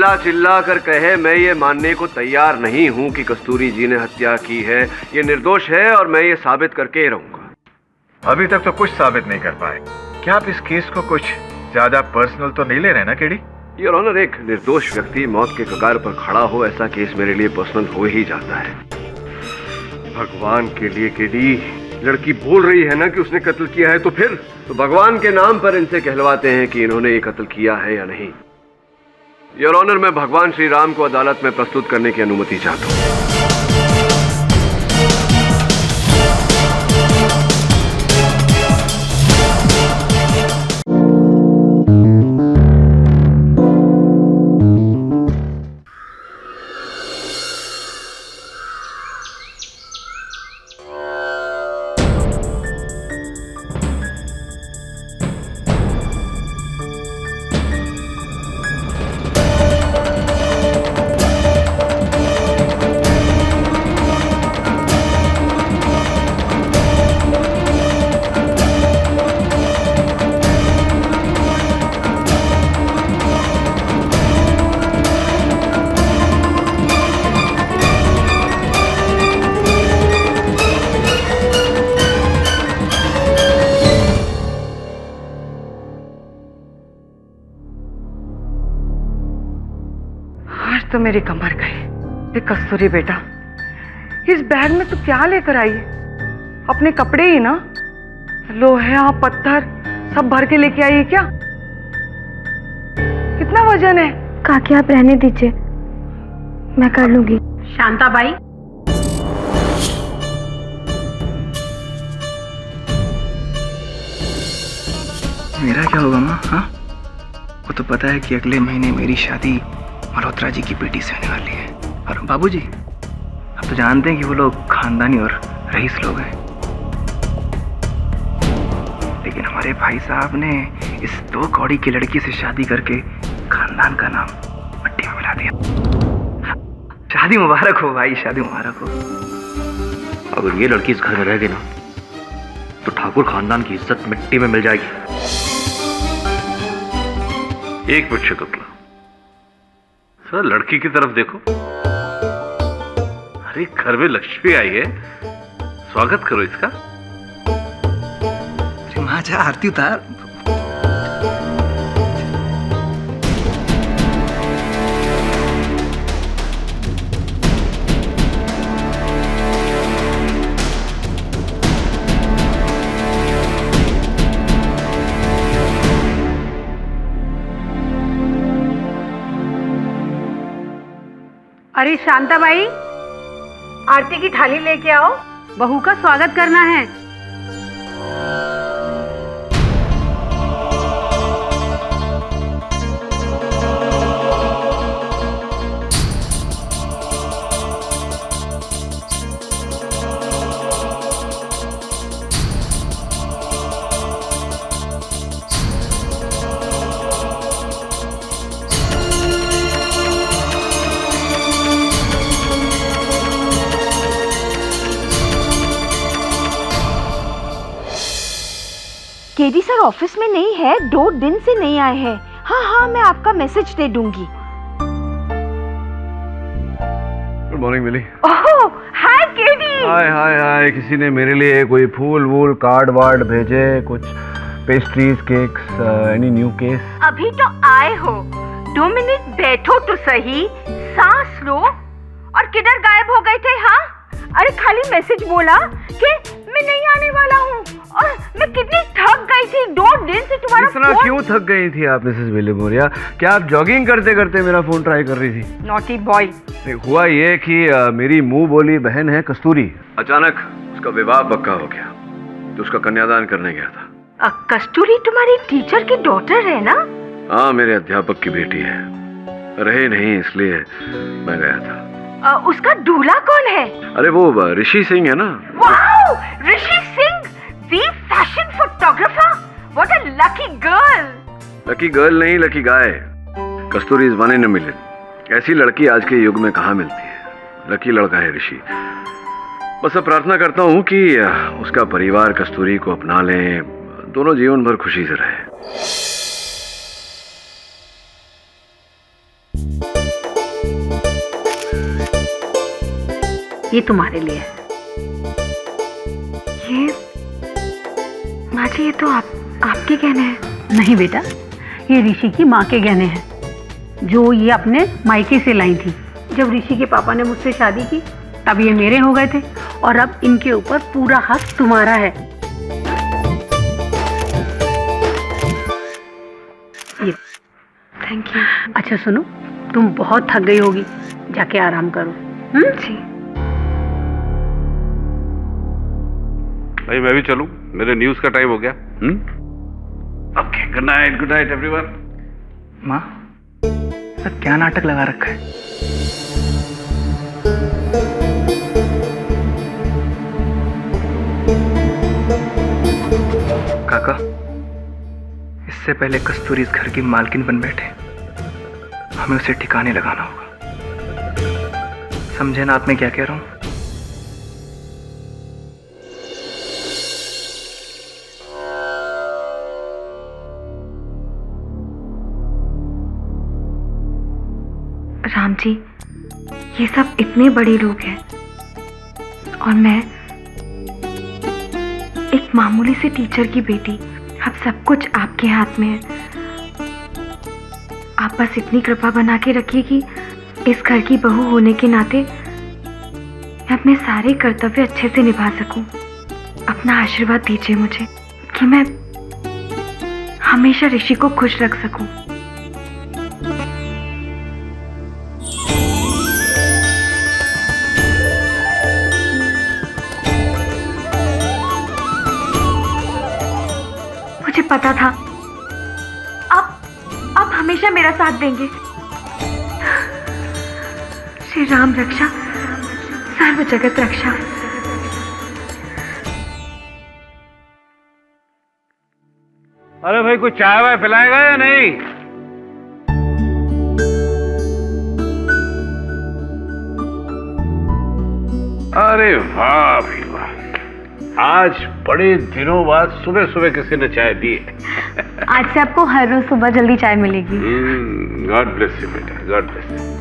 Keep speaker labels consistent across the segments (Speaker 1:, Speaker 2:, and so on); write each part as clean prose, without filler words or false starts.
Speaker 1: चिल्ला चिल्ला कर कहे, मैं ये मानने को तैयार नहीं हूँ कि कस्तूरी जी ने हत्या की है। ये निर्दोष है और मैं ये साबित करके ही रहूंगा।
Speaker 2: अभी तक तो कुछ साबित नहीं कर पाए। क्या आप इस केस को कुछ ज्यादा पर्सनल तो नहीं ले रहे ना केडी?
Speaker 1: योर ऑनर, एक निर्दोष व्यक्ति मौत के कगार पर खड़ा हो, ऐसा केस मेरे लिए पर्सनल हो ही जाता है। भगवान के लिए केडी, लड़की बोल रही है ना कि उसने कत्ल किया है, तो फिर तो भगवान के नाम पर इनसे कहलवाते हैं कि इन्होंने ये कत्ल किया है या नहीं। योर ऑनर, मैं भगवान श्री राम को अदालत में प्रस्तुत करने की अनुमति चाहता हूँ।
Speaker 3: तो मेरी कमर गई। कस्तूरी बेटा, इस बैग में तू क्या लेकर आई है? अपने कपड़े ही ना? लोहा पत्थर सब भर के लेके आई है क्या? कितना वजन है?
Speaker 4: काकी आप रहने दीजिए, मैं कर लूंगी।
Speaker 5: शांताबाई,
Speaker 6: मेरा क्या होगा माँ? हाँ, वो तो पता है कि अगले महीने मेरी शादी मल्होत्रा जी की बेटी से होने वाली है। और बाबूजी, आप तो जानते हैं कि वो लोग खानदानी और रईस लोग हैं, लेकिन हमारे भाई साहब ने इस 2 कौड़ी की लड़की से शादी करके खानदान का नाम मिट्टी में मिला दिया। शादी मुबारक हो भाई, शादी मुबारक हो।
Speaker 7: अगर ये लड़की इस घर में रह गई ना, तो ठाकुर खानदान की इज्जत मिट्टी में मिल जाएगी।
Speaker 8: एक मिनट शकुंतला, सर लड़की की तरफ देखो। अरे घर में लक्ष्मी आई है, स्वागत करो इसका।
Speaker 6: अरे माँ जा, आरती उतार।
Speaker 5: अरे शांताबाई, आरती की थाली लेके आओ, बहू का स्वागत करना है।
Speaker 4: केडी सर ऑफिस में नहीं है, 2 दिन से नहीं आए हैं। हाँ, मैं आपका मैसेज दे दूंगी।
Speaker 1: गुड मॉर्निंग मिली।
Speaker 4: ओह, हाय केडी।
Speaker 1: हाय हाय हाय। किसी ने मेरे लिए कोई फूल वूल कार्ड वार्ड भेजे? कुछ pastries, cakes, any new case?
Speaker 4: अभी तो आए हो, 2 मिनट बैठो तो सही, सांस लो। और किधर गायब हो गए थे? हाँ, अरे खाली मैसेज बोला कि मैं नहीं आने वाला हूँ, और मैं कितनी थक गई थी। 2 दिन से तुम्हारा
Speaker 1: इतना क्यों थक गई थी आप मिसेस विलियमोरिया? क्या आप जॉगिंग करते करते मेरा फोन ट्राई कर रही थी?
Speaker 3: Naughty boy.
Speaker 1: हुआ ये कि मेरी मुंह बोली बहन है कस्तूरी, अचानक उसका विवाह पक्का हो गया, तो उसका कन्यादान करने गया था।
Speaker 4: कस्तूरी तुम्हारी टीचर की डॉटर है ना?
Speaker 1: हाँ, मेरे अध्यापक की बेटी है। रहे नहीं इसलिए मैं गया था।
Speaker 4: उसका दूल्हा कौन है?
Speaker 1: अरे वो ऋषि सिंह है ना।
Speaker 4: Wow, Rishi Singh, the fashion photographer. What a lucky girl.
Speaker 1: Lucky girl नहीं, lucky guy. Kasturi is one in a million. ऐसी लड़की आज के युग में कहाँ मिलती है। लकी लड़का है ऋषि। बस अब प्रार्थना करता हूँ कि उसका परिवार कस्तूरी को अपना ले, दोनों जीवन भर खुशी से रहे।
Speaker 5: ये तुम्हारे लिए है।
Speaker 4: ये माँ जी, ये तो आपके गहने हैं।
Speaker 5: नहीं बेटा, ये ऋषि की माँ के गहने हैं, जो ये अपने मायके से लाई थी। जब ऋषि के पापा ने मुझसे शादी की तब ये मेरे हो गए थे, और अब इनके ऊपर पूरा हक तुम्हारा है। ये
Speaker 4: थैंक यू।
Speaker 5: अच्छा सुनो, तुम बहुत थक गई होगी, जाके आराम करो।
Speaker 4: जी।
Speaker 8: भाई मैं भी चलूं, मेरे न्यूज का टाइम हो गया। Okay, good night everyone.
Speaker 6: माँ, सर क्या नाटक लगा रखा है? काका, इससे पहले कस्तूरी इस घर की मालकिन बन बैठे, हमें उसे ठिकाने लगाना होगा। समझे ना आप मैं क्या कह रहा हूं?
Speaker 4: राम जी, ये सब इतने बड़े लोग हैं और मैं एक मामूली सी टीचर की बेटी। अब सब कुछ आपके हाथ में है। आप बस इतनी कृपा बना के रखिए कि इस घर की बहू होने के नाते मैं अपने सारे कर्तव्य अच्छे से निभा सकूं। अपना आशीर्वाद दीजिए मुझे कि मैं हमेशा ऋषि को खुश रख सकूं। मुझे पता था आप हमेशा मेरा साथ देंगे। श्री राम रक्षा, सर्व जगत रक्षा।
Speaker 8: अरे भाई, कोई चाय वाय पिलाएगा या नहीं? अरे वाह भाई वाह, आज बड़े दिनों बाद सुबह सुबह किसी ने चाय दी है।
Speaker 4: आज से आपको हर रोज सुबह जल्दी चाय मिलेगी।
Speaker 8: गॉड ब्लेस यू बेटा, गॉड ब्लेस यू।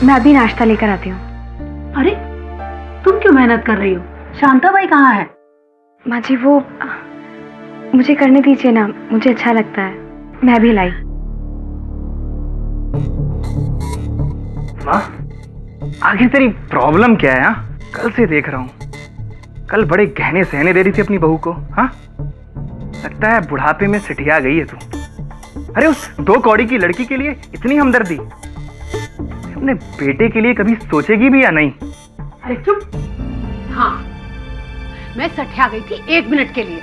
Speaker 4: मैं अभी नाश्ता लेकर आती हूँ।
Speaker 5: अरे तुम क्यों मेहनत कर रही हो? शांताबाई कहाँ है?
Speaker 4: माँ जी, वो मुझे करने दीजिए ना, मुझे अच्छा लगता है। मैं भी लाई।
Speaker 6: माँ, आखिर तेरी प्रॉब्लम क्या है? हाँ, कल से देख रहा हूँ, कल बड़े गहने सहने दे रही थी अपनी बहू को। हाँ, लगता है बुढ़ापे में सिटिया गई है तू। अरे उस 2 कौड़ी की लड़की के लिए इतनी हमदर्दी अपने बेटे के लिए कभी सोचेगी भी या नहीं?
Speaker 5: अरे चुप। हाँ, मैं सठिया गई थी 1 मिनट के लिए,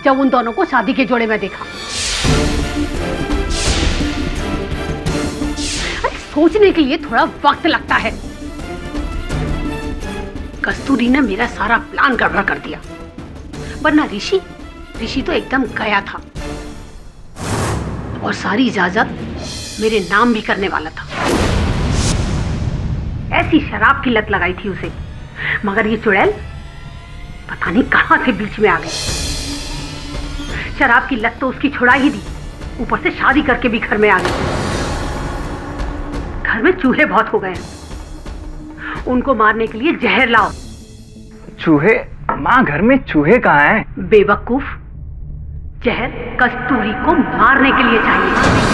Speaker 5: जब उन दोनों को शादी के जोड़े में देखा। अरे सोचने के लिए थोड़ा वक्त लगता है। कस्तूरी ने मेरा सारा प्लान गड़बड़ कर दिया, वरना ऋषि तो एकदम गया था और सारी इजाजत मेरे नाम भी करने वाला था। ऐसी शराब की लत लगाई थी उसे, मगर ये चुड़ैल पता नहीं कहां से बीच में आ गई। शराब की लत तो उसकी छुड़ा ही दी, ऊपर से शादी करके भी घर में आ गई। घर में चूहे बहुत हो गए हैं, उनको मारने के लिए जहर लाओ।
Speaker 6: चूहे? माँ, घर में चूहे कहाँ हैं?
Speaker 5: बेवकूफ, जहर कस्तूरी को मारने के लिए चाहिए।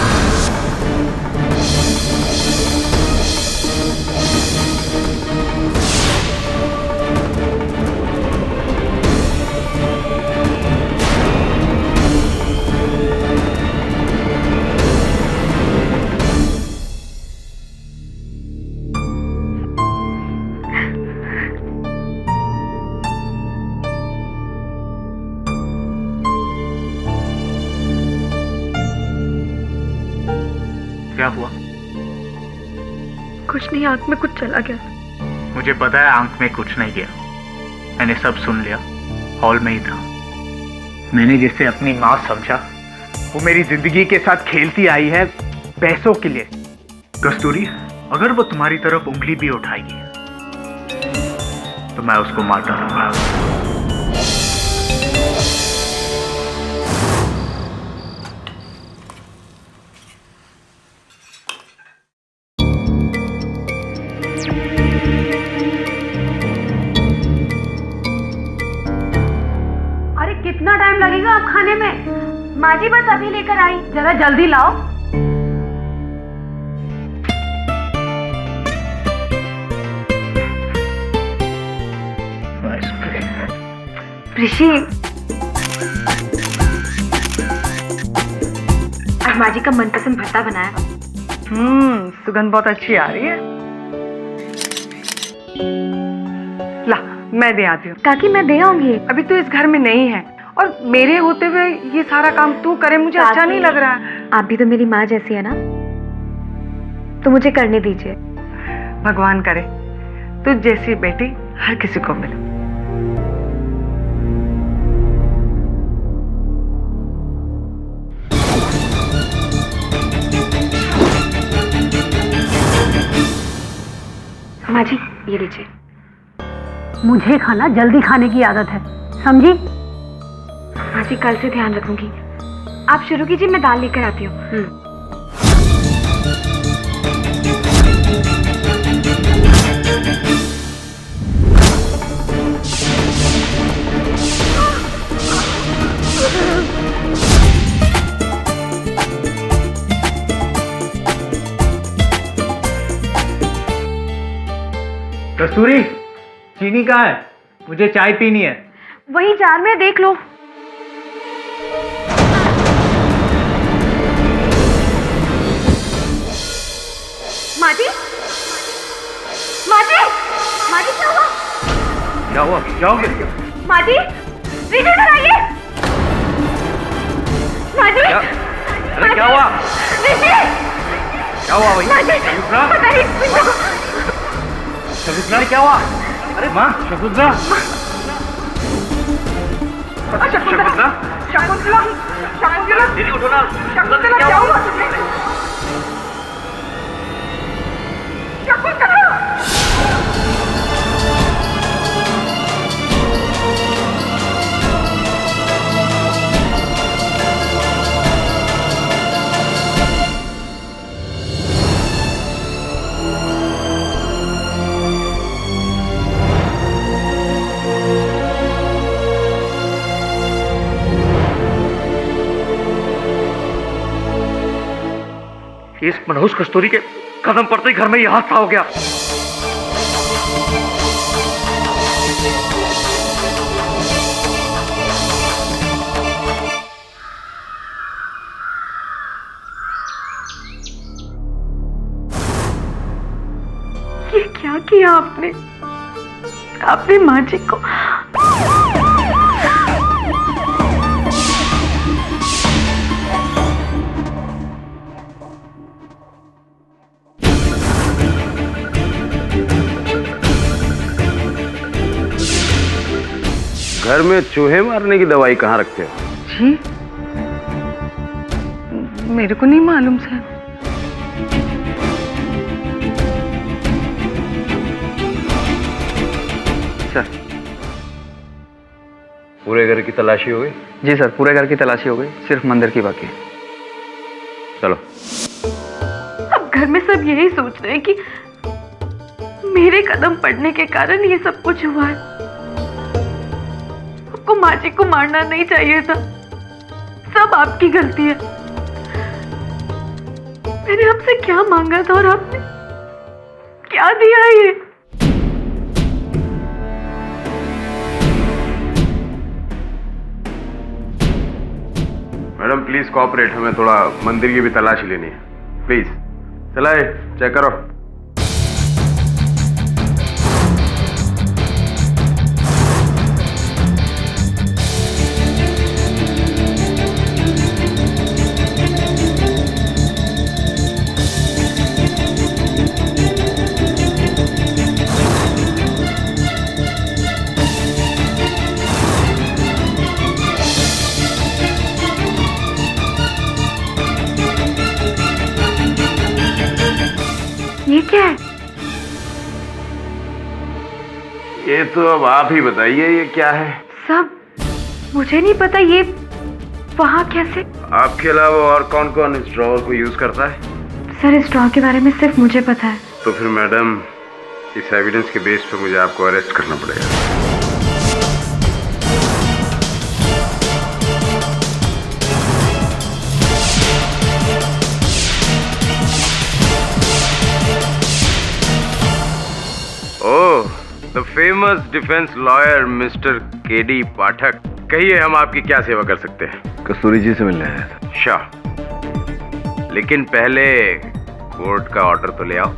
Speaker 2: क्या हुआ?
Speaker 4: कुछ नहीं, आंख में कुछ चला गया।
Speaker 2: मुझे पता है आंख में कुछ नहीं गया, मैंने सब सुन लिया, हॉल में ही था। मैंने जिसे अपनी माँ समझा, वो मेरी जिंदगी के साथ खेलती आई है पैसों के लिए। कस्तूरी, अगर वो तुम्हारी तरफ उंगली भी उठाएगी तो मैं उसको मारता रहूंगा।
Speaker 5: कितना टाइम लगेगा आप खाने में?
Speaker 4: माँ जी बस अभी लेकर आई।
Speaker 5: जरा जल्दी लाओ।
Speaker 4: ऋषि, आज माँ जी का मनपसंद भरता बनाया।
Speaker 3: सुगंध बहुत अच्छी आ रही है। ला, मैं दे आती हूँ।
Speaker 4: काकी मैं दे आऊंगी।
Speaker 3: अभी तू इस घर में नहीं है और मेरे होते हुए ये सारा काम तू करे, मुझे अच्छा नहीं लग रहा है।
Speaker 4: आप भी तो मेरी माँ जैसी है ना, तो मुझे करने दीजिए।
Speaker 3: भगवान करे तुझ जैसी बेटी हर किसी को मिले।
Speaker 4: माँ जी ये लीजिए।
Speaker 5: मुझे खाना जल्दी खाने की आदत है, समझी?
Speaker 4: माँ जी कल से ध्यान रखूंगी। आप शुरू कीजिए, मैं दाल लेकर आती हूँ।
Speaker 2: कस्तूरी, चीनी कहाँ है? मुझे चाय पीनी है।
Speaker 4: वही जार में, देख लो। माँ जी, माँ जी, माँ जी क्या हुआ?
Speaker 7: क्या हुआ? क्या हो गया?
Speaker 4: माँ जी, ऋषि इधर आइए। माँ जी,
Speaker 7: अरे क्या हुआ?
Speaker 4: ऋषि,
Speaker 7: क्या हुआ भाई?
Speaker 4: माँ जी, पता नहीं।
Speaker 7: शकुंतला, क्या हुआ? अरे माँ, शकुंतला, शकुंतला,
Speaker 3: शकुंतला, शकुंतला,
Speaker 7: दीदी उठो ना।
Speaker 3: शकुंतला क्या हुआ तुझे? शकुंतला!
Speaker 7: इस मनहूस कस्तूरी के कदम पड़ते ही घर में यह हादसा हो गया।
Speaker 4: ये क्या किया आपने? आपने माँ जी को
Speaker 1: घर में चूहे मारने की दवाई कहाँ रखते हो?
Speaker 3: जी, मेरे को नहीं मालूम सर।
Speaker 7: सर,
Speaker 1: पूरे घर की तलाशी हो गई?
Speaker 6: जी सर, पूरे घर की तलाशी हो गई, सिर्फ मंदिर की बाकी है।
Speaker 1: चलो।
Speaker 4: अब घर में सब यही सोच रहे हैं कि मेरे कदम पड़ने के कारण ये सब कुछ हुआ है। आपको माँ जी को मारना नहीं चाहिए था, सब आपकी गलती है। मैंने आपसे क्या मांगा था और आपने क्या दिया ये?
Speaker 1: मैडम प्लीज कोऑपरेट, हमें थोड़ा मंदिर की भी तलाशी लेनी है, प्लीज। चलाए, चेक करो।
Speaker 4: ये क्या है?
Speaker 1: ये तो अब आप ही बताइए, ये क्या है?
Speaker 4: सब मुझे नहीं पता। ये वहाँ कैसे?
Speaker 1: आपके अलावा और कौन कौन इस ड्रॉवर को यूज करता है?
Speaker 4: सर, इस ड्रॉ के बारे में सिर्फ मुझे पता है।
Speaker 1: तो फिर मैडम, इस एविडेंस के बेस पे मुझे आपको अरेस्ट करना पड़ेगा।
Speaker 9: Famous defence lawyer mister KD Pathak, कहिए हम आपकी क्या सेवा कर सकते हैं?
Speaker 1: कस्तूरी जी से मिलने आया था।
Speaker 9: शाह, लेकिन पहले कोर्ट का ऑर्डर तो ले आओ।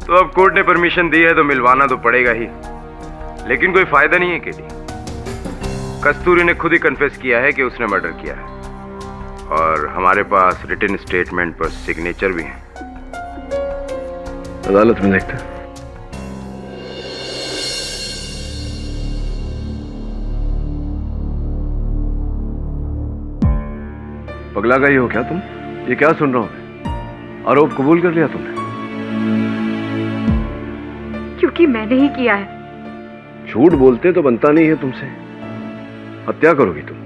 Speaker 9: तो अब कोर्ट ने परमिशन दी है तो मिलवाना तो पड़ेगा ही, लेकिन कोई फायदा नहीं है केडी। कस्तूरी ने खुद ही कन्फेस किया है कि उसने मर्डर किया है, और हमारे पास रिटन स्टेटमेंट पर सिग्नेचर भी है।
Speaker 1: अदालत में देखते हैं। पगला गई हो क्या तुम? ये क्या सुन रहा हूं मैं? आरोप कबूल कर लिया तुमने?
Speaker 4: क्योंकि मैंने ही किया है।
Speaker 1: झूठ बोलते तो बनता नहीं है तुमसे। हत्या करोगी तुम।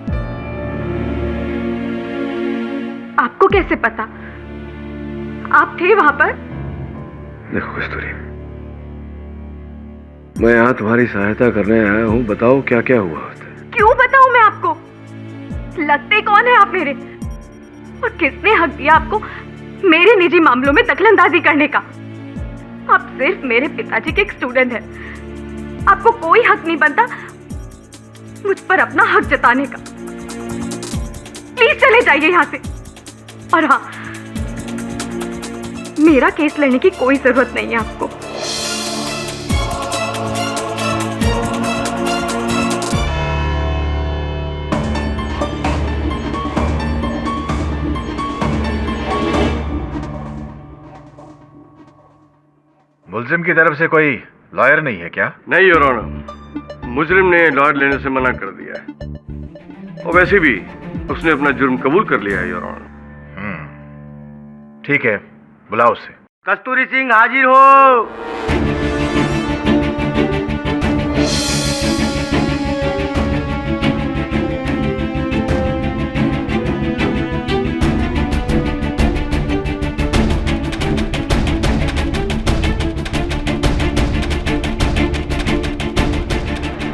Speaker 4: आपको कैसे पता? आप थे वहां पर?
Speaker 1: देखो कस्तूरी, मैं यहाँ तुम्हारी सहायता करने आया हूँ। बताओ क्या क्या हुआ होता है।
Speaker 4: क्यों बताऊं मैं आपको? लगते कौन है आप मेरे? और किसने हक दिया आपको मेरे निजी मामलों में दखलंदाजी करने का? आप सिर्फ मेरे पिताजी के एक स्टूडेंट हैं। आपको कोई हक नहीं बनता मुझ पर अपना हक जताने का। प्लीज चले जाइए यहां से। और हाँ, मेरा केस लड़ने की कोई जरूरत नहीं है आपको।
Speaker 8: मुल्जिम की तरफ से कोई लॉयर नहीं है क्या?
Speaker 1: नहीं योर ऑनर, मुजरिम ने लॉयर लेने से मना कर दिया है, और वैसे भी उसने अपना जुर्म कबूल कर लिया है योर ऑनर।
Speaker 8: ठीक है, बुलाओ उसे।
Speaker 9: कस्तूरी सिंह हाजिर हो।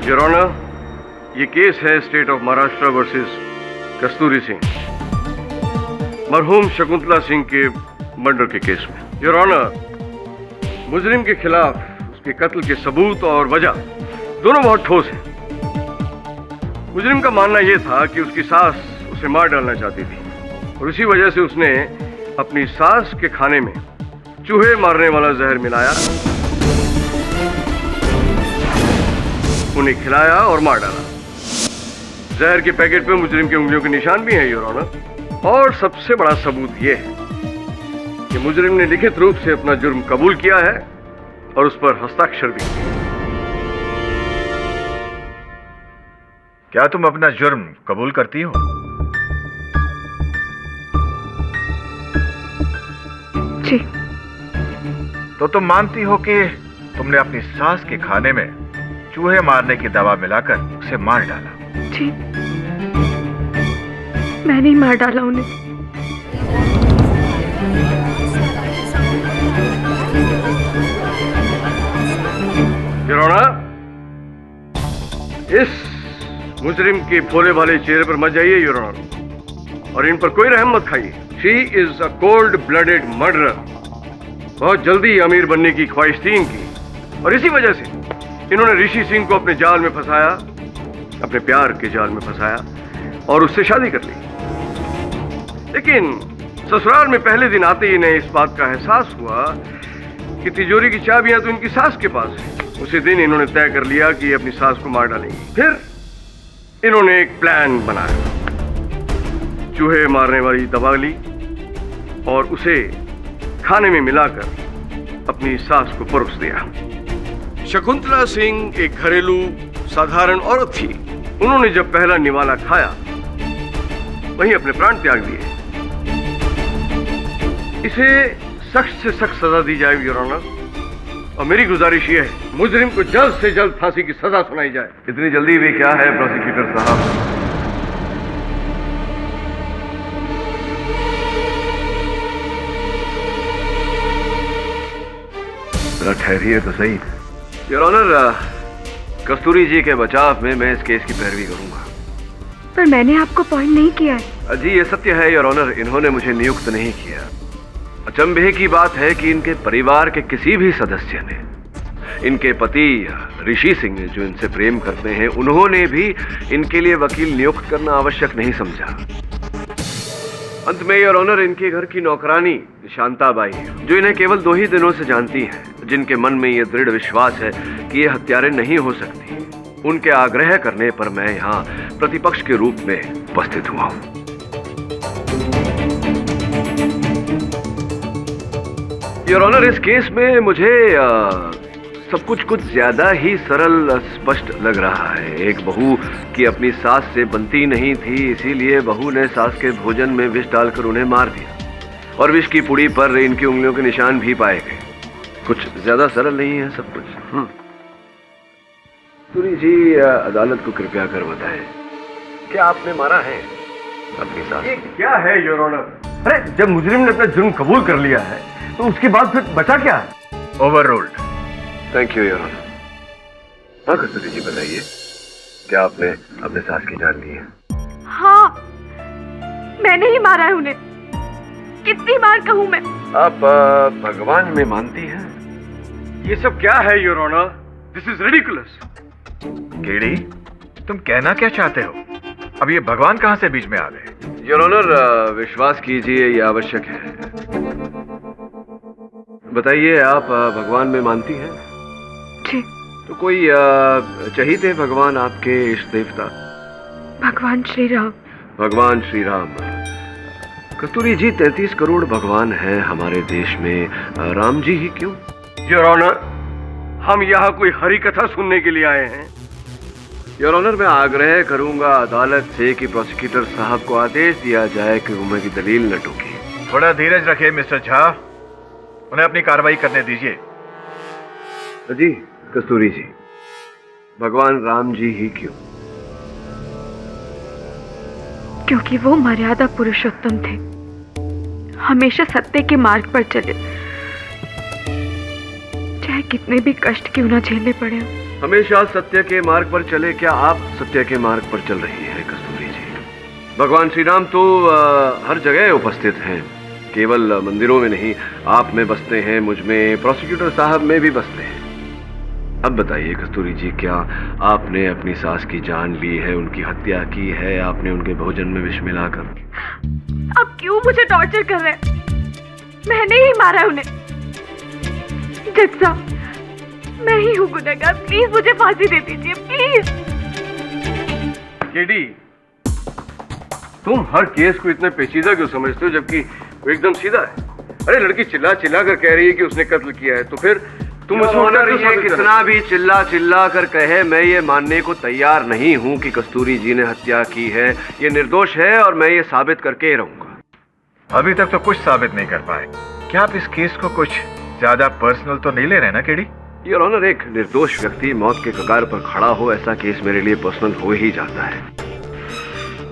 Speaker 1: योर ऑनर, ये केस है स्टेट ऑफ महाराष्ट्र वर्सेस कस्तूरी सिंह, मरहूम शकुंतला सिंह के मर्डर के केस में। योर ऑनर, मुजरिम के खिलाफ उसके कत्ल के सबूत और वजह दोनों बहुत ठोस हैं। मुजरिम का मानना यह था कि उसकी सास उसे मार डालना चाहती थी, और इसी वजह से उसने अपनी सास के खाने में चूहे मारने वाला जहर मिलाया, उन्हें खिलाया और मार डाला। जहर के पैकेट पे मुजरिम की उंगलियों के निशान भी हैं योर ऑनर। और सबसे बड़ा सबूत यह है कि मुजरिम ने लिखित रूप से अपना जुर्म कबूल किया है और उस पर हस्ताक्षर भी किया।
Speaker 8: क्या तुम अपना जुर्म कबूल करती हो?
Speaker 4: जी।
Speaker 8: तो तुम मानती हो कि तुमने अपनी सास के खाने में चूहे मारने की दवा मिलाकर उसे मार डाला?
Speaker 4: जी, मैंने ही मार डाला उन्हें।
Speaker 1: योर ऑनर, इस मुजरिम के भोले भाले चेहरे पर मत जाइए योर ऑनर, और इन पर कोई रहम मत खाइए। She is a cold blooded murderer. बहुत जल्दी अमीर बनने की ख्वाहिश थी इनकी, और इसी वजह से इन्होंने ऋषि सिंह को अपने जाल में फंसाया, अपने प्यार के जाल में फंसाया और उससे शादी कर ली। लेकिन ससुराल में पहले दिन आते ही इन्हें इस बात का एहसास हुआ कि तिजोरी की चाबियां तो इनकी सास के पास है। उसी दिन इन्होंने तय कर लिया कि ये अपनी सास को मार डालेंगी। फिर इन्होंने एक प्लान बनाया, चूहे मारने वाली दवा ली और उसे खाने में मिलाकर अपनी सास को परोस दिया। शकुंतला सिंह एक घरेलू साधारण औरत थी। उन्होंने जब पहला निवाला खाया वहीं अपने प्राण त्याग दिए। इसे सख्त से सख्त सजा दी जाए योर ऑनर, और मेरी गुजारिश यह है मुजरिम को जल्द से जल्द फांसी की सजा सुनाई जाए। इतनी जल्दी भी क्या है प्रोसिक्यूटर साहब? जरा ठहरिए तो सही। योर ऑनर, कस्तूरी जी के बचाव में मैं इस केस की पैरवी करूंगा।
Speaker 4: पर मैंने आपको पॉइंट नहीं किया है।
Speaker 1: जी ये सत्य है योर ऑनर, इन्होंने मुझे नियुक्त नहीं किया। अचंभे की बात है कि इनके परिवार के किसी भी सदस्य ने, इनके पति ऋषि सिंह जो इनसे प्रेम करते हैं, उन्होंने भी इनके लिए वकील नियुक्त करना आवश्यक नहीं समझा। अंत में योर ऑनर इनके घर की नौकरानी शांताबाई, जो इन्हें केवल 2 ही दिनों से जानती है, जिनके मन में यह दृढ़ विश्वास है कि ये हत्यारे नहीं हो सकती, उनके आग्रह करने पर मैं यहाँ प्रतिपक्ष के रूप में उपस्थित हुआ हूँ। योर ऑनर इस केस में मुझे सब कुछ ज्यादा ही सरल स्पष्ट लग रहा है। एक बहू की अपनी सास से बनती नहीं थी, इसीलिए बहू ने सास के भोजन में विष डालकर उन्हें मार दिया और विष की पुड़ी पर इनकी उंगलियों के निशान भी पाए गए। कुछ ज्यादा सरल नहीं है सब कुछ। कस्तूरी जी अदालत को कृपया कर बताएं, क्या आपने मारा है अपनी सास?
Speaker 10: ये क्या है योर ऑनर? अरे जब मुजरिम ने अपना जुर्म कबूल कर लिया है तो उसके बाद फिर बचा क्या है?
Speaker 8: Overruled.
Speaker 1: Thank you your honour. हाँ कस्तूरी जी बताइए, क्या आपने अपने सास की जान ली है?
Speaker 4: हाँ, मैंने ही मारा है उन्हें। कितनी बार कहूँ मैं?
Speaker 1: आप भगवान में मानती हैं?
Speaker 10: ये सब क्या है your honour? This is ridiculous.
Speaker 8: KD, तुम कहना क्या चाहते हो? अब ये भगवान कहां से बीच में आ गए?
Speaker 1: योर ऑनर विश्वास कीजिए ये आवश्यक है। बताइए आप भगवान में मानती हैं?
Speaker 4: जी।
Speaker 1: तो कोई चाहिए थे भगवान आपके इष्ट देवता?
Speaker 4: भगवान श्री राम।
Speaker 1: भगवान श्री राम। कस्तूरी जी 33 करोड़ भगवान हैं हमारे देश में, राम जी ही क्यों?
Speaker 10: योर ऑनर, हम यहाँ कोई हरी कथा सुनने के लिए आए हैं।
Speaker 1: योर ऑनर मैं आग्रह करूंगा अदालत से कि प्रोसिक्यूटर साहब को आदेश दिया जाए कि वो मेरी दलील न टोके।
Speaker 8: थोड़ा धीरज रखिए मिस्टर झा, उन्हें अपनी कार्रवाई करने दीजिए।
Speaker 1: जी कस्तूरी जी, भगवान राम जी ही क्यों?
Speaker 4: क्योंकि वो मर्यादा पुरुषोत्तम थे, हमेशा सत्य के मार्ग पर चले, चाहे कितने भी कष्ट क्यों ना झेलने पड़े।
Speaker 1: हमेशा सत्य के मार्ग पर चले। क्या आप सत्य के मार्ग पर चल रही हैं कस्तूरी जी? भगवान श्री राम तो हर जगह उपस्थित हैं, केवल मंदिरों में नहीं, आप में बसते हैं, मुझ में, प्रोसिक्यूटर साहब में भी बसते हैं। अब बताइए कस्तूरी जी, क्या आपने अपनी सास की जान ली है, उनकी हत्या की है आपने उनके भोजन में विष मिलाकर?
Speaker 4: अब क्यों मुझे टॉर्चर कर रहे हैं? मैंने ही मारा उन्हें। जज साहब, मैं ही हूँ गुनहगार, प्लीज मुझे फांसी दे दीजिए, प्लीज।
Speaker 10: केडी, तुम हर केस को इतने पेचीदा क्यों समझते हो जबकि वो एकदम सीधा है? अरे लड़की चिल्ला चिल्ला कर कह रही है कि उसने कत्ल किया है, तो फिर तुम
Speaker 1: कितना भी चिल्ला चिल्ला कर कहे, मैं ये मानने को तैयार नहीं हूँ कि कस्तूरी जी ने हत्या की है। ये निर्दोष है और मैं ये साबित करके ही रहूंगा।
Speaker 8: अभी तक तो कुछ साबित नहीं कर पाए। क्या आप इस केस को कुछ ज्यादा पर्सनल तो नहीं ले रहे ना केडी?
Speaker 1: योर ऑनर, एक निर्दोष व्यक्ति मौत के कगार पर खड़ा हो, ऐसा केस मेरे लिए पर्सनल हो ही जाता है।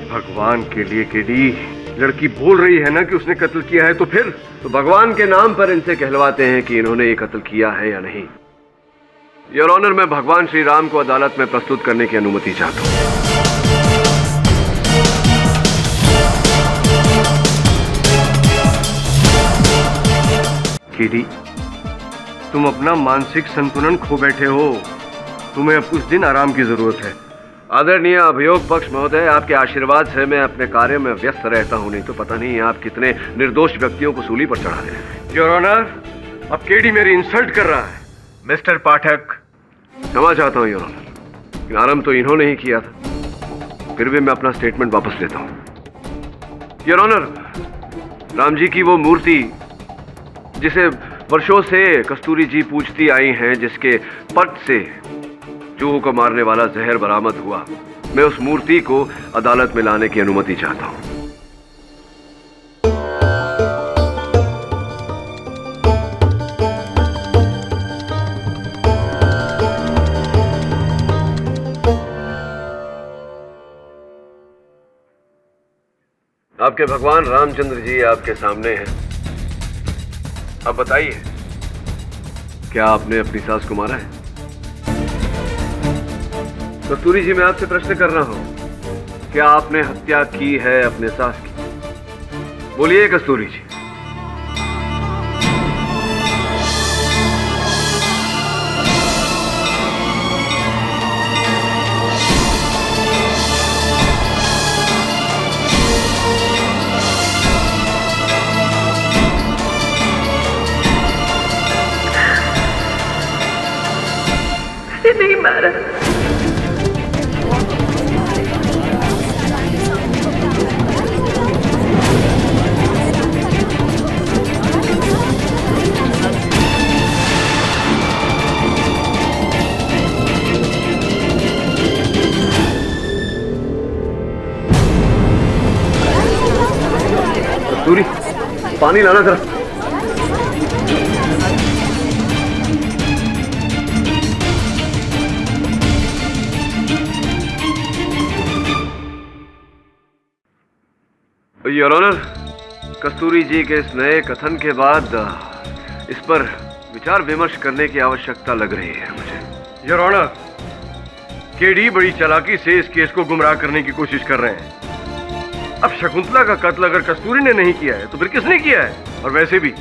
Speaker 10: भगवान के लिए केडी, लड़की बोल रही है ना कि उसने कत्ल किया है, तो फिर
Speaker 1: तो भगवान के नाम पर इनसे कहलवाते हैं कि इन्होंने ये कत्ल किया है या नहीं। योर ऑनर, मैं भगवान श्री राम को अदालत में प्रस्तुत करने की अनुमति चाहता हूं।
Speaker 10: केडी, तुम अपना मानसिक संतुलन खो बैठे हो, तुम्हें अब कुछ दिन आराम की जरूरत है।
Speaker 1: आदरणीय अभियोग पक्ष महोदय, आपके आशीर्वाद से मैं अपने कार्य में व्यस्त रहता हूं, नहीं तो पता नहीं आप कितने निर्दोष व्यक्तियों को सूली पर चढ़ा रहे हैं।
Speaker 10: योर ऑनर, अब केडी मेरी इंसल्ट कर रहा है।
Speaker 8: मिस्टर पाठक,
Speaker 1: क्षमा चाहता हूं योर ऑनर, लेकिन आरंभ तो इन्होंने ही किया था। फिर भी मैं अपना स्टेटमेंट वापस लेता हूं। योर ऑनर, राम जी की वो मूर्ति जिसे वर्षों से कस्तूरी जी पूजती आई हैं, जिसके पट से चूहों को मारने वाला जहर बरामद हुआ, मैं उस मूर्ति को अदालत में लाने की अनुमति चाहता हूं। आपके भगवान रामचंद्र जी आपके सामने हैं। अब बताइए, क्या आपने अपनी सास को मारा है? कस्तूरी जी, मैं आपसे प्रश्न कर रहा हूं, क्या आपने हत्या की है अपने सास की? बोलिए कस्तूरी जी।
Speaker 3: नहीं मारा।
Speaker 1: कस्तूरी, पानी लाना जरा। योर ऑनर, कस्तूरी जी के इस नए कथन के बाद इस पर विचार विमर्श करने की आवश्यकता लग रही है मुझे।
Speaker 10: योर ऑनर, केडी बड़ी चालाकी से इस केस को गुमराह करने की कोशिश कर रहे हैं। अब शकुंतला का कत्ल अगर कस्तूरी ने नहीं किया है तो फिर किसने किया है? और वैसे भी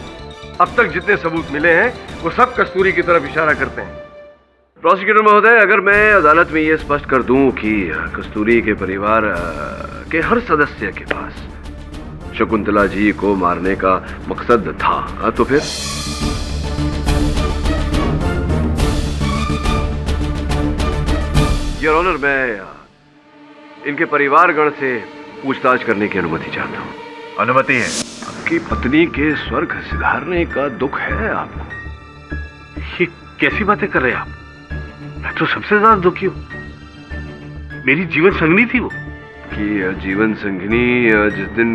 Speaker 10: अब तक जितने सबूत मिले हैं वो सब कस्तूरी की तरफ इशारा करते हैं।
Speaker 1: प्रोसिक्यूटर महोदय, अगर मैं अदालत में ये स्पष्ट कर दूं कि कस्तूरी के परिवार के हर सदस्य के पास शकुंतला जी को मारने का मकसद था, तो फिर योर ऑनर, मैं इनके परिवारगण से पूछताछ करने की अनुमति चाहता हूँ।
Speaker 8: अनुमति है।
Speaker 1: आपकी पत्नी के स्वर्ग सिधारने का दुख है आपको?
Speaker 10: ये कैसी बातें कर रहे हैं आप? मैं तो सबसे ज्यादा दुखी हूँ। मेरी जीवन संगनी थी वो।
Speaker 1: कि जीवन संगिनी जिस दिन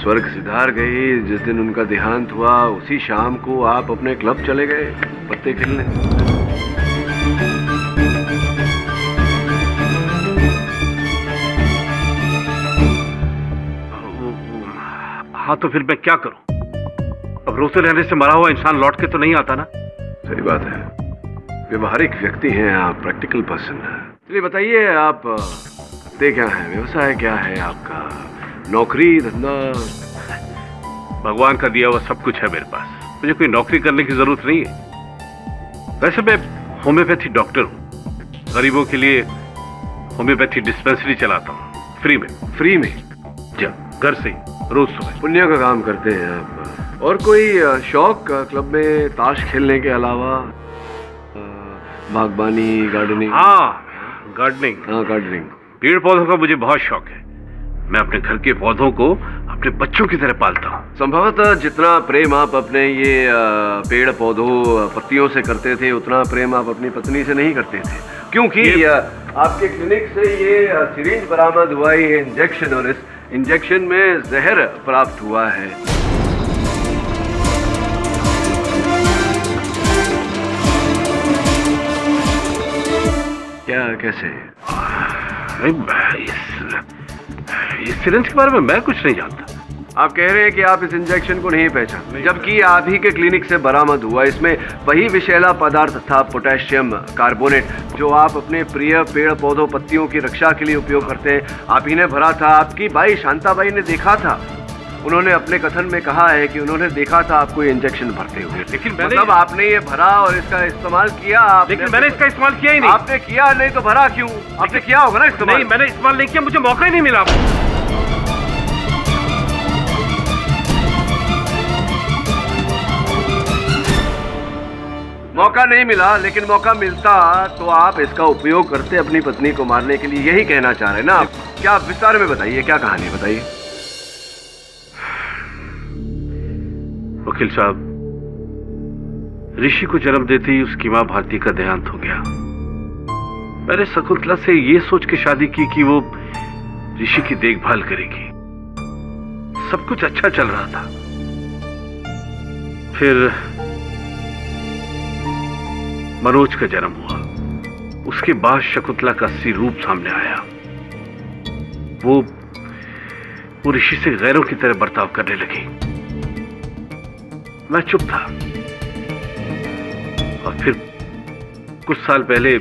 Speaker 1: स्वर्ग सिधार गई, जिस दिन उनका देहांत हुआ, उसी शाम को आप अपने क्लब चले गए पत्ते खेलने।
Speaker 10: हाँ, तो फिर मैं क्या करूं? अब रोते रहने से मरा हुआ इंसान लौट के तो नहीं आता ना।
Speaker 1: सही बात है, व्यवहारिक व्यक्ति हैं आप, प्रैक्टिकल पर्सन है। चलिए बताइए, आप करते क्या है, व्यवसाय क्या है आपका, नौकरी धंधा?
Speaker 10: भगवान का दिया हुआ सब कुछ है मेरे पास, मुझे कोई नौकरी करने की जरूरत नहीं है। वैसे मैं होम्योपैथी डॉक्टर हूँ, गरीबों के लिए होम्योपैथी डिस्पेंसरी चलाता हूँ, फ्री में।
Speaker 1: फ्री में?
Speaker 10: जी, घर से ही, रोज सुबह।
Speaker 1: पुण्य का काम करते हैं आप। और कोई शौक क्लब में ताश खेलने के अलावा? बागबानी, गार्डनिंग?
Speaker 10: हाँ, गार्डनिंग।
Speaker 1: हाँ, गार्डनिंग।
Speaker 10: पेड़ पौधों का मुझे बहुत शौक है। मैं अपने घर के पौधों को अपने बच्चों की तरह पालता हूँ।
Speaker 1: संभवतः जितना प्रेम आप अपने ये पेड़ पौधों पत्तियों से करते थे, उतना प्रेम आप अपनी पत्नी से नहीं करते थे, क्योंकि आपके क्लिनिक से ये सिरिंज बरामद हुआ है, इंजेक्शन, और इस इंजेक्शन में जहर प्राप्त हुआ है। क्या, कैसे?
Speaker 10: इस सिरिंज के बारे में मैं कुछ नहीं जानता।
Speaker 1: आप कह रहे हैं कि आप इस इंजेक्शन को नहीं पहचानते, जबकि आप ही के क्लिनिक से बरामद हुआ इसमें वही विषैला पदार्थ था, पोटेशियम कार्बोनेट, जो आप अपने प्रिय पेड़ पौधों पत्तियों की रक्षा के लिए उपयोग करते हैं। आप ही ने भरा था। आपकी बाई शांताबाई ने देखा था, उन्होंने अपने कथन में कहा है कि उन्होंने देखा था आपको इंजेक्शन भरते हुए।
Speaker 10: लेकिन
Speaker 1: मतलब आपने ये भरा और इसका इस्तेमाल किया।
Speaker 10: लेकिन मैंने इसका इस्तेमाल किया ही नहीं।
Speaker 1: आपने किया नहीं तो भरा क्यों? आपने किया होगा ना इस्तेमाल।
Speaker 10: नहीं, मैंने इस्तेमाल नहीं किया, मुझे मौका ही नहीं मिला।
Speaker 1: मौका नहीं मिला, लेकिन मौका मिलता तो आप इसका उपयोग करते अपनी पत्नी को मारने के लिए। यही कहना चाह रहे हैं ना आप? क्या आप विस्तार में बताइए, क्या कहानी बताइए।
Speaker 10: वकील साहब, ऋषि को जन्म देते ही उसकी मां भारती का देहांत हो गया। मैंने शकुंतला से ये सोच के शादी की कि वो ऋषि की देखभाल करेगी। सब कुछ अच्छा चल रहा था। फिर मनोज का जन्म हुआ। उसके बाद शकुंतला का असली रूप सामने आया। वो ऋषि से गैरों की तरह बर्ताव करने लगी। मैं चुप था। और फिर कुछ साल पहले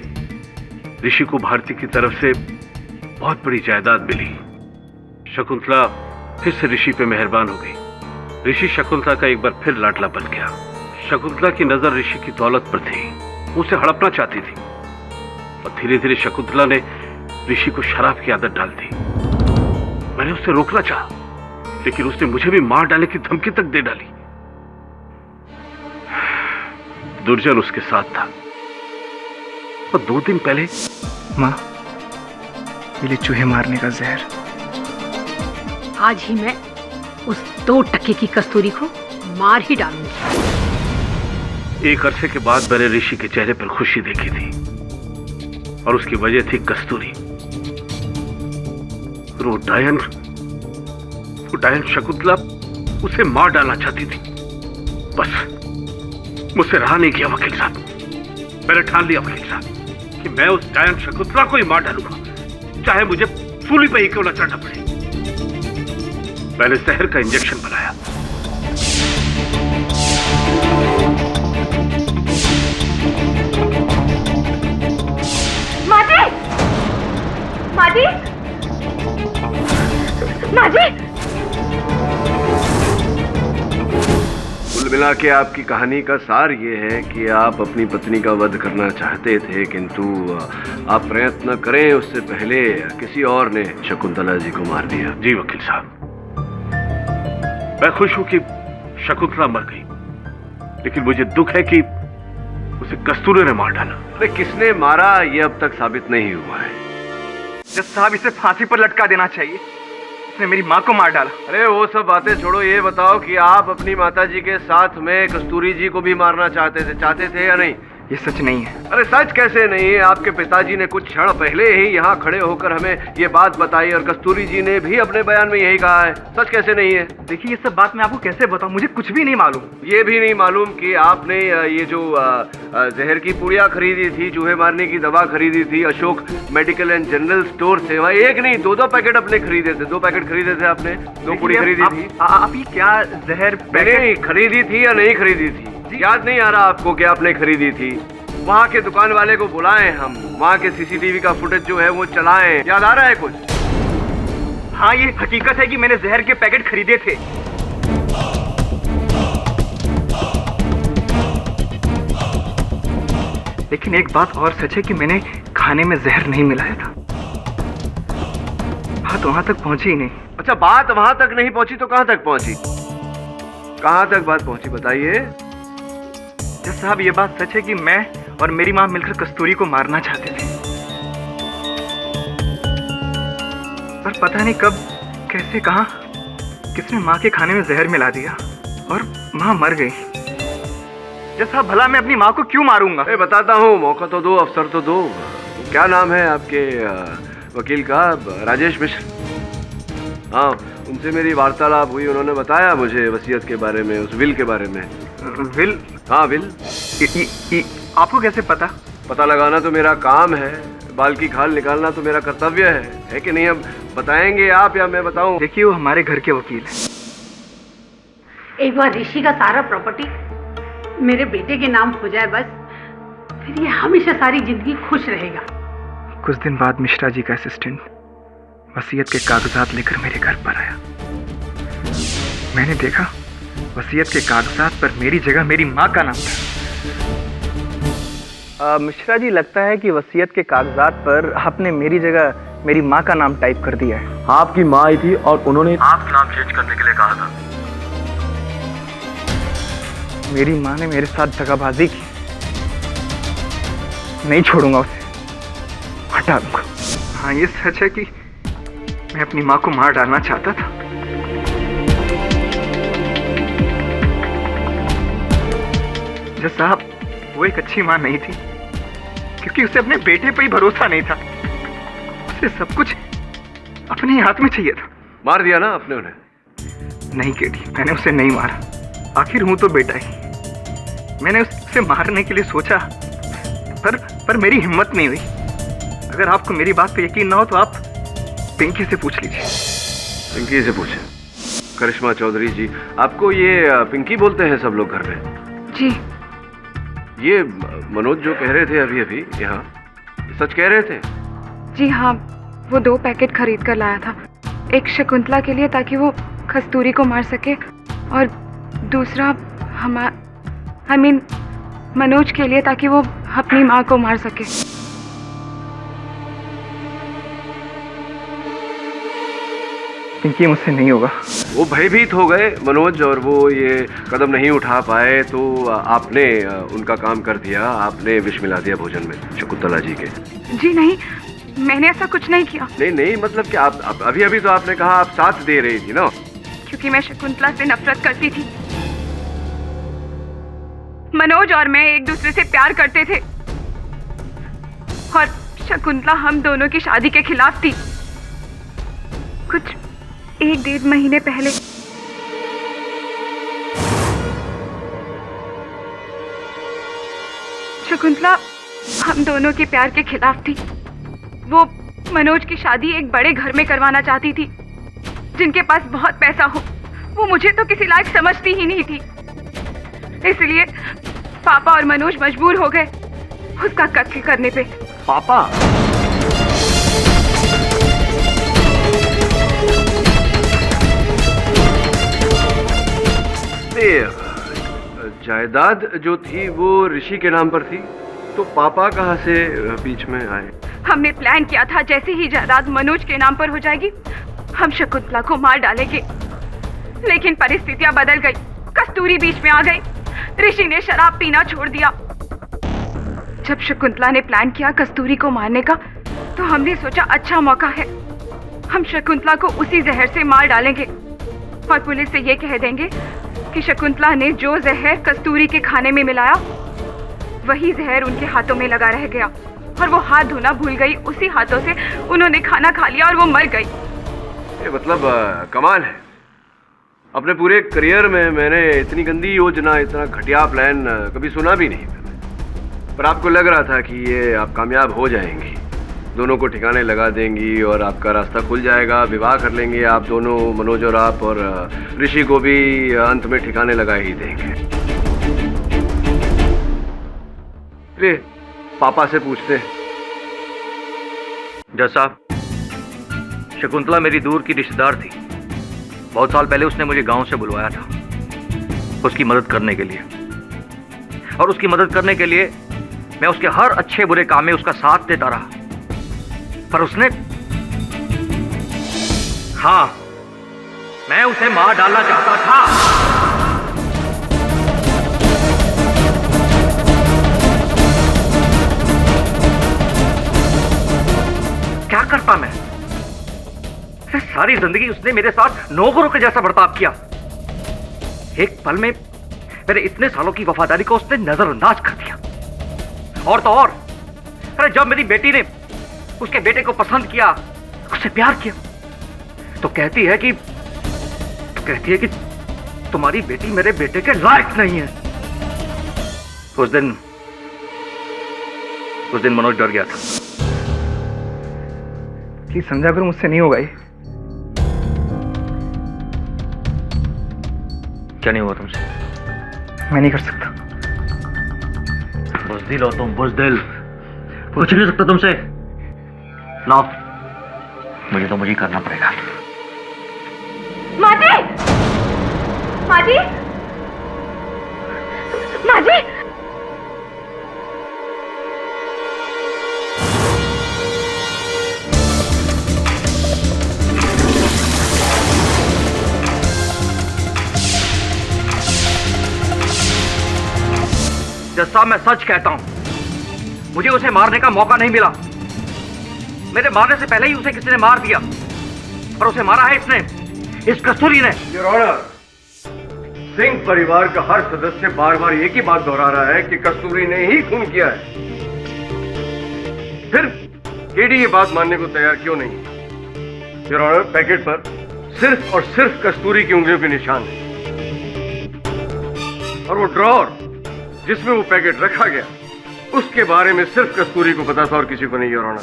Speaker 10: ऋषि को भारती की तरफ से बहुत बड़ी जायदाद मिली। शकुंतला फिर से ऋषि पे मेहरबान हो गई। ऋषि शकुंतला का एक बार फिर लाडला बन गया। शकुंतला की नजर ऋषि की दौलत पर थी, उसे हड़पना चाहती थी और धीरे धीरे शकुंतला ने ऋषि को शराब की आदत डाल दी। मैंने उसे रोकना चाहा, लेकिन उसने मुझे भी मार डालने की धमकी तक दे डाली। दुर्जन उसके साथ था और 2 दिन पहले
Speaker 6: माँ, ये ले चूहे मारने का जहर।
Speaker 5: आज ही मैं उस 2 टके की कस्तूरी को मार ही डालूंगी।
Speaker 10: एक अरसे के बाद मैंने ऋषि के चेहरे पर खुशी देखी थी और उसकी वजह थी कस्तूरी। वो डायन शकुंतला उसे मार डालना चाहती थी। बस मुझसे रहा नहीं गया वकील साहब। मैंने ठान लिया वकील साहब कि मैं उस डायन शकुंतला को ही मार डालूंगा, चाहे मुझे सूली पे ही क्यों न चढ़ना पड़े। मैंने जहर का इंजेक्शन बनाया।
Speaker 4: माजी! माजी! माजी!
Speaker 1: कुल मिला के आपकी कहानी का सार ये है कि आप अपनी पत्नी का वध करना चाहते थे, किंतु आप प्रयत्न करें उससे पहले किसी और ने शकुंतला जी को मार दिया।
Speaker 10: जी वकील साहब, मैं खुश हूं कि शकुंतला मर गई, लेकिन मुझे दुख है कि उसे कस्तूरी ने मार डाला।
Speaker 1: अरे किसने मारा ये अब तक साबित नहीं हुआ है।
Speaker 6: जज साहब, इसे फांसी पर लटका देना चाहिए। उसने मेरी माँ को मार डाला।
Speaker 1: अरे वो सब बातें छोड़ो, ये बताओ कि आप अपनी माताजी के साथ में कस्तूरी जी को भी मारना चाहते थे या नहीं?
Speaker 6: ये सच नहीं है।
Speaker 1: अरे सच कैसे नहीं है? आपके पिताजी ने कुछ क्षण पहले ही यहाँ खड़े होकर हमें ये बात बताई और कस्तूरी जी ने भी अपने बयान में यही कहा है। सच कैसे नहीं है?
Speaker 6: देखिए, ये सब बात मैं आपको कैसे बताऊं, मुझे कुछ भी नहीं मालूम।
Speaker 1: ये भी नहीं मालूम कि आपने ये जो जहर की पुड़िया खरीदी थी, चूहे मारने की दवा खरीदी थी Ashok medical and general store से, वहाँ एक नहीं 2 पैकेट अपने खरीदे थे। 2 पैकेट खरीदे थे आपने, 2 पुड़ी खरीदी थी।
Speaker 6: आप ये क्या जहर
Speaker 1: मैंने खरीदी थी या नहीं खरीदी थी? याद नहीं आ रहा आपको कि आपने खरीदी थी? वहाँ के दुकान वाले को बुलाएं हम, वहाँ के सीसीटीवी का फुटेज जो है वो चलाएं। याद आ रहा है कुछ?
Speaker 6: हाँ, ये हकीकत है कि मैंने जहर के पैकेट खरीदे थे। लेकिन एक बात और सच है कि मैंने खाने में जहर नहीं मिलाया था। बात वहां तक पहुंची ही नहीं।
Speaker 1: अच्छा, बात वहां तक नहीं पहुंची तो कहां तक पहुंची? कहां तक बात पहुंची बताइए।
Speaker 6: जज साहब, ये बात सच है कि मैं और मेरी माँ मिलकर कस्तूरी को मारना चाहते थे, पर पता नहीं कब, कैसे, कहां, किसने माँ के खाने में जहर मिला दिया और माँ मर गई। जज साहब, भला मैं अपनी माँ को क्यों मारूंगा?
Speaker 1: अरे बताता हूँ, मौका तो दो, अवसर तो दो। क्या नाम है आपके वकील का? राजेश मिश्र। हाँ, उनसे मेरी वार्तालाप हुई। उन्होंने बताया मुझे वसीयत के बारे में, उस विल के बारे में।
Speaker 6: विल?
Speaker 1: हाँ, विल।
Speaker 6: आपको कैसे पता?
Speaker 1: पता लगाना तो मेरा काम है, बाल की खाल निकालना तो मेरा कर्तव्य है कि नहीं? अब बताएंगे आप या मैं बताऊं?
Speaker 6: देखिए, वो हमारे घर के वकील हैं।
Speaker 5: एक बार ऋषि का सारा प्रॉपर्टी मेरे बेटे के नाम हो जाए बस, फिर ये हमेशा सारी जिंदगी खुश रहेगा।
Speaker 6: कुछ दिन बाद मिश्रा जी का असिस्टेंट वसीयत के कागजात लेकर मेरे घर पर आया। मैंने देखा वसीयत के कागजात पर मेरी जगह मेरी माँ का नाम था। मिश्रा जी, लगता है कि वसीयत के कागजात पर आपने मेरी जगह मेरी माँ का नाम टाइप कर दिया है।
Speaker 7: आपकी माँ आई थी और उन्होंने आपका नाम चेंज करने के लिए कहा था।
Speaker 6: मेरी माँ ने मेरे साथ दगाबाजी की, नहीं छोड़ूंगा उसे, हटा दूंगा। हाँ, ये सच है कि मैं अपनी माँ को मार डालना चाहता था। जज साहब, वो एक अच्छी माँ नहीं थी, क्योंकि उसे अपने बेटे पर ही भरोसा नहीं था। उसे सब कुछ अपने हाथ में चाहिए था।
Speaker 1: मार दिया ना आपने उन्हें?
Speaker 6: नहीं केटी, मैंने उसे नहीं मारा। आखिर हूं तो बेटा ही। मैंने उसे मारने के लिए सोचा, पर मेरी हिम्मत नहीं हुई। अगर आपको मेरी बात पे यकीन ना हो तो आप पिंकी से पूछ लीजिए।
Speaker 1: पिंकी से पूछे? करिश्मा चौधरी जी, आपको ये पिंकी बोलते हैं सब लोग घर में?
Speaker 3: जी।
Speaker 1: ये मनोज जो कह रहे थे अभी अभी यहाँ, सच कह रहे थे?
Speaker 3: जी हाँ, वो 2 पैकेट खरीद कर लाया था।
Speaker 11: एक शकुंतला के लिए ताकि वो कस्तूरी को मार सके, और दूसरा मनोज के लिए ताकि वो अपनी माँ को मार सके।
Speaker 6: पिंकी, मुझसे नहीं होगा।
Speaker 1: वो भयभीत हो गए मनोज, और वो ये कदम नहीं उठा पाए, तो आपने उनका काम कर दिया, आपने विष मिला दिया भोजन में शकुंतला जी के।
Speaker 11: जी नहीं, मैंने ऐसा कुछ नहीं किया।
Speaker 1: नहीं, मतलब कि आप अभी तो आपने कहा आप साथ दे रही थी ना।
Speaker 11: क्योंकि मैं शकुंतला से नफरत करती थी। मनोज और मैं एक दूसरे से प्यार करते थे, और शकुंतला हम दोनों की शादी के खिलाफ थी। कुछ 1-1.5 महीने पहले शकुंतला हम दोनों के प्यार के खिलाफ थी। वो मनोज की शादी एक बड़े घर में करवाना चाहती थी, जिनके पास बहुत पैसा हो। वो मुझे तो किसी लायक समझती ही नहीं थी, इसलिए पापा और मनोज मजबूर हो गए उसका कत्ल करने पे।
Speaker 7: पापा?
Speaker 1: जायदाद जो थी वो ऋषि के नाम पर थी, तो पापा कहाँ से बीच में आए?
Speaker 11: हमने प्लान किया था जैसे ही जायदाद मनोज के नाम पर हो जाएगी हम शकुंतला को मार डालेंगे, लेकिन परिस्थितियां बदल गई। कस्तूरी बीच में आ गई। ऋषि ने शराब पीना छोड़ दिया। जब शकुंतला ने प्लान किया कस्तूरी को मारने का, तो हमने सोचा अच्छा मौका है, हम शकुंतला को उसी जहर से मार डालेंगे और पुलिस से ये कह देंगे कि शकुंतला ने जो जहर कस्तूरी के खाने में मिलाया वही जहर उनके हाथों में लगा रह गया, और वो हाथ धोना भूल गई। उसी हाथों से उन्होंने खाना खा लिया और वो मर गई।
Speaker 1: ये मतलब कमाल है। अपने पूरे करियर में मैंने इतनी गंदी योजना, इतना घटिया प्लान कभी सुना भी नहीं। पर आपको लग रहा था कि ये आप कामयाब हो जाएंगी, दोनों को ठिकाने लगा देंगी और आपका रास्ता खुल जाएगा, विवाह कर लेंगे आप दोनों, मनोज और आप, और ऋषि को भी अंत में ठिकाने लगा ही देंगे। रे पापा से पूछते हैं।
Speaker 7: जज साहब, शकुंतला मेरी दूर की रिश्तेदार थी। बहुत साल पहले उसने मुझे गांव से बुलवाया था उसकी मदद करने के लिए, और उसकी मदद करने के लिए मैं उसके हर अच्छे बुरे काम में उसका साथ देता रहा। पर उसने, हाँ, मैं उसे मार डालना चाहता था। क्या करता मैं? सारी जिंदगी उसने मेरे साथ नौकरों के जैसा बर्ताव किया। एक पल में मेरे इतने सालों की वफादारी को उसने नजरअंदाज कर दिया। और तो और, अरे जब मेरी बेटी ने उसके बेटे को पसंद किया, उससे प्यार किया, तो कहती है कि तुम्हारी बेटी मेरे बेटे के लायक नहीं है। उस दिन मनोज डर गया था।
Speaker 6: प्लीज समझा करो, मुझसे नहीं होगा ये।
Speaker 7: क्या नहीं हुआ तुमसे?
Speaker 6: मैं नहीं कर सकता।
Speaker 7: बुज़दिल हो तुम, बुज़दिल। कुछ नहीं सकता तुमसे। ना, मुझे करना पड़ेगा।
Speaker 4: माजी! माजी! माजी!
Speaker 7: जैसा मैं सच कहता हूं, मुझे उसे मारने का मौका नहीं मिला। मेरे मारने से पहले ही उसे किसी ने मार दिया, और उसे मारा है इसने, इस कस्तूरी ने।
Speaker 1: योर ऑनर, सिंह परिवार का हर सदस्य बार बार एक ही बात दोहरा रहा है कि कस्तूरी ने ही खून किया है। फिर केडी ये बात मानने को तैयार क्यों नहीं? योर ऑनर, पैकेट पर सिर्फ और सिर्फ कस्तूरी की उंगलियों के निशान है, और वो ड्रॉर जिसमें वो पैकेट रखा गया उसके बारे में सिर्फ कस्तूरी को पता था और किसी को नहीं। योर ऑनर,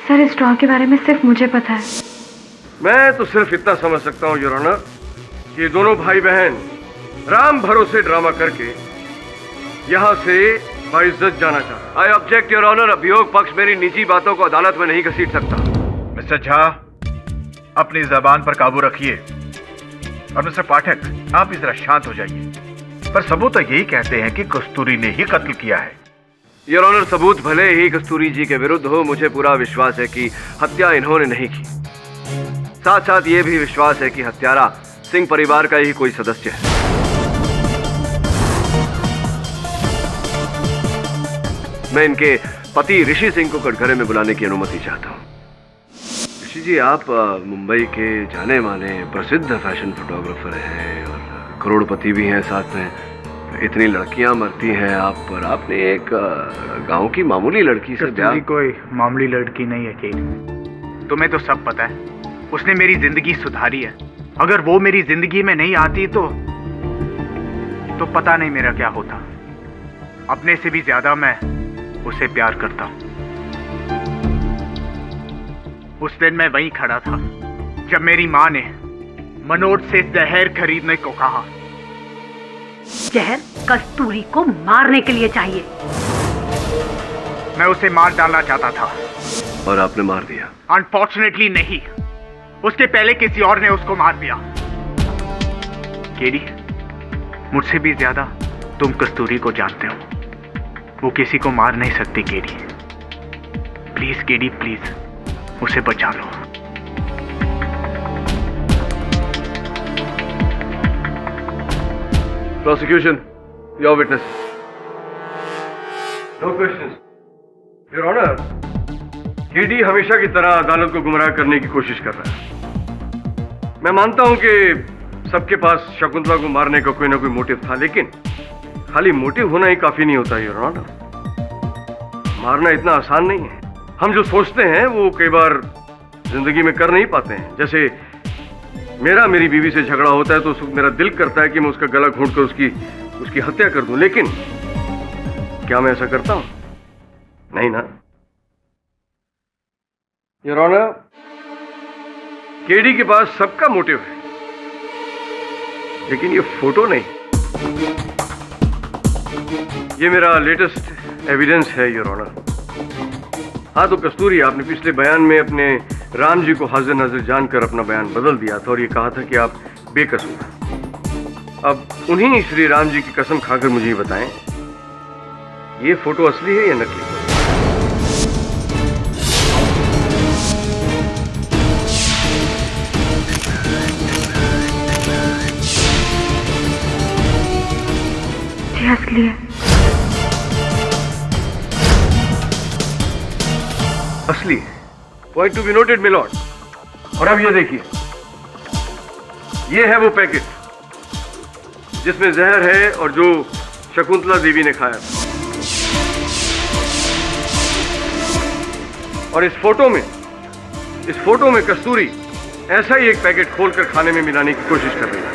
Speaker 11: सर इस ड्रॉ के बारे में सिर्फ मुझे पता है।
Speaker 1: मैं तो सिर्फ इतना समझ सकता हूं योर ऑनर कि दोनों भाई बहन राम भरोसे ड्रामा करके यहां से बाइज्जत जाना चाहता। आई ऑब्जेक्ट योर ऑनर, अभियोग पक्ष मेरी निजी बातों को अदालत में नहीं घसीट सकता।
Speaker 8: मिस्टर झा, अपनी जबान पर काबू रखिए। और मिस्टर पाठक, आप इस तरह शांत हो जाइए। पर सबूत तो यही कहते हैं कि कस्तूरी ने ही कत्ल किया है।
Speaker 1: योर ऑनर, सबूत भले ही कस्तूरी जी के विरुद्ध हो, मुझे पूरा विश्वास है कि हत्या इन्होंने नहीं की। साथ साथ ये भी विश्वास है कि हत्यारा सिंह परिवार का ही कोई सदस्य है। मैं इनके पति ऋषि सिंह को कटघरे में बुलाने की अनुमति चाहता हूँ। ऋषि जी, आप मुंबई के जाने माने प्रसिद्ध फैशन फोटोग्राफर हैं और करोड़पति भी हैं। साथ में इतनी लड़कियां मरती हैं आप पर, आपने एक गांव की मामूली लड़की से ब्याह।
Speaker 2: कोई मामूली लड़की नहीं है केडी, तुम्हें तो सब पता है। उसने मेरी जिंदगी सुधारी है। अगर वो मेरी जिंदगी में नहीं आती तो पता नहीं मेरा क्या होता। अपने से भी ज्यादा मैं उसे प्यार करता हूं। उस दिन मैं वहीं खड़ा था जब मेरी मां ने मनोज से जहर खरीदने को कहा।
Speaker 5: जहर कस्तूरी को मारने के लिए चाहिए।
Speaker 2: मैं उसे मार डालना चाहता था।
Speaker 1: और आपने मार दिया?
Speaker 2: अनफॉर्चुनेटली नहीं, उसके पहले किसी और ने उसको मार दिया। केडी, मुझसे भी ज्यादा तुम कस्तूरी को जानते हो। वो किसी को मार नहीं सकती केडी। प्लीज केडी, प्लीज उसे बचा लो।
Speaker 1: Prosecution, your witness. No questions. Your honour, KD हमेशा की तरह अदालत को गुमराह करने की कोशिश कर रहा है। मैं मानता हूं कि सबके पास शकुंतला को मारने का कोई ना कोई मोटिव था, लेकिन खाली मोटिव होना ही काफी नहीं होता योर ऑनर। मारना इतना आसान नहीं है। हम जो सोचते हैं वो कई बार जिंदगी में कर नहीं पाते हैं। जैसे मेरी बीवी से झगड़ा होता है तो मेरा दिल करता है कि मैं उसका गला घोंट कर उसकी हत्या कर दूं, लेकिन क्या मैं ऐसा करता हूं? नहीं ना। योर ऑनर, केडी के पास सबका मोटिव है, लेकिन ये फोटो नहीं। ये मेरा लेटेस्ट एविडेंस है योर ऑनर। हाँ तो कस्तूरी, आपने पिछले बयान में अपने राम जी को हाजिर नाजिर जानकर अपना बयान बदल दिया था और ये कहा था कि आप बेकसूर। अब उन्हीं श्री राम जी की कसम खाकर मुझे बताएं, ये फोटो असली है या नकली?
Speaker 3: ये असली है।
Speaker 1: असली है। Point to be noted milord. और अब ये देखिए, ये है वो पैकेट जिसमें जहर है और जो शकुंतला देवी ने खाया। और इस फोटो में कस्तूरी ऐसा ही एक पैकेट खोलकर खाने में मिलाने की कोशिश कर रही है।